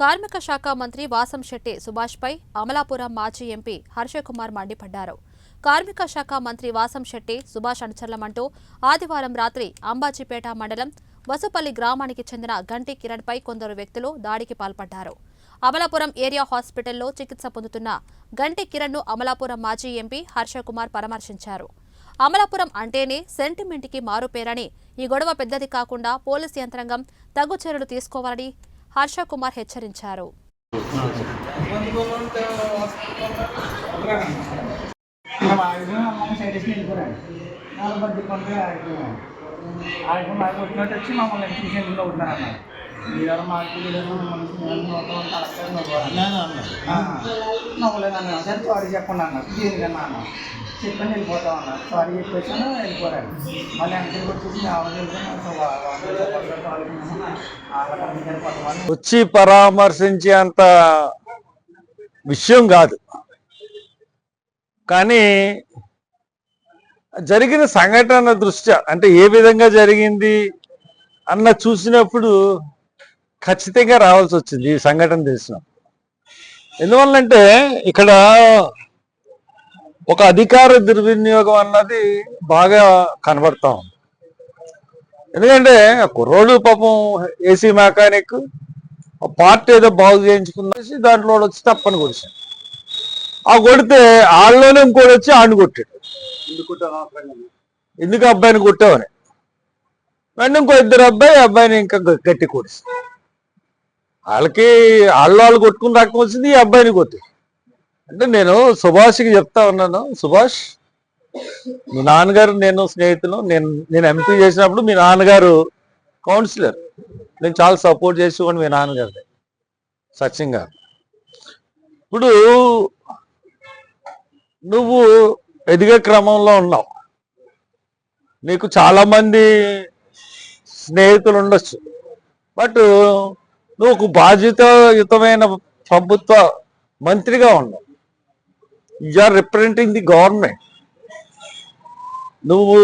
కార్మిక శాఖ మంత్రి వాసంశెట్టి సుభాష్పై అమలాపురం మాజీ ఎంపీ హర్షకుమార్ మండిపడ్డారు. కార్మిక శాఖ మంత్రి వాసంశెట్టి సుభాష్ అనుచరులమంటూ ఆదివారం రాత్రి అంబాజీపేట మండలం వసుపల్లి గ్రామానికి చెందిన గంటి కిరణ్పై కొందరు వ్యక్తులు దాడికి పాల్పడ్డారు. అమలాపురం ఏరియా హాస్పిటల్లో చికిత్స పొందుతున్న గంటి కిరణ్ను అమలాపురం మాజీ ఎంపీ హర్షకుమార్ పరామర్శించారు. అమలాపురం అంటేనే సెంటిమెంట్కి మారుపేరని, ఈ గొడవ పెద్దది కాకుండా పోలీసు యంత్రాంగం తగు చర్యలు తీసుకోవాలని హర్షకుమార్ హెచ్చరించారు. చెప్పని వెళ్ళిపోతా ఉన్నారు. సారీ చెప్పేసాను వెళ్ళిపోయారు. మళ్ళీ వెనక్కి వచ్చేసి వచ్చి పరామర్శించేంత విషయం కాదు, కానీ జరిగిన సంఘటన దృష్ట్యా అంటే ఏ విధంగా జరిగింది అన్న చూసినప్పుడు ఖచ్చితంగా రావాల్సి వచ్చింది ఈ సంఘటన తెలిసినప్పుడు. ఎందువల్లంటే ఇక్కడ ఒక అధికార దుర్వినియోగం అన్నది బాగా కనబడతా ఉంది. ఎందుకంటే కుర్రోడు పాపం ఏసీ మెకానిక్ పార్ట్ ఏదో బాగు చేయించుకునేసి దాంట్లో వచ్చి తప్పని కొడిచాడు. ఆ కొడితే ఆళ్ళలోనే ఇంకోటి వచ్చి ఆడిని కొట్టాడు. ఎందుకు అబ్బాయిని కొట్టావని వెంటనే ఇంకో ఇద్దరు అబ్బాయిని ఇంకా గట్టి కొడిస్తారు. వాళ్ళు కొట్టుకుని రకం వచ్చింది, ఈ అబ్బాయిని కొట్టి. అంటే నేను సుభాష్కి చెప్తా ఉన్నాను, సుభాష్ మీ నాన్నగారు నేను స్నేహితులు, నేను ఎంపీ చేసినప్పుడు మీ నాన్నగారు కౌన్సిలర్, నేను చాలా సపోర్ట్ చేసేవాడిని మీ నాన్నగారిని, సచిన్ గారు. ఇప్పుడు నువ్వు ఎదిగే క్రమంలో ఉన్నావు, నీకు చాలామంది స్నేహితులు ఉండొచ్చు, బట్ నువ్వు ఒక బాధ్యతాయుతమైన ప్రభుత్వ మంత్రిగా ఉన్నావు. You are representing the government. నువ్వు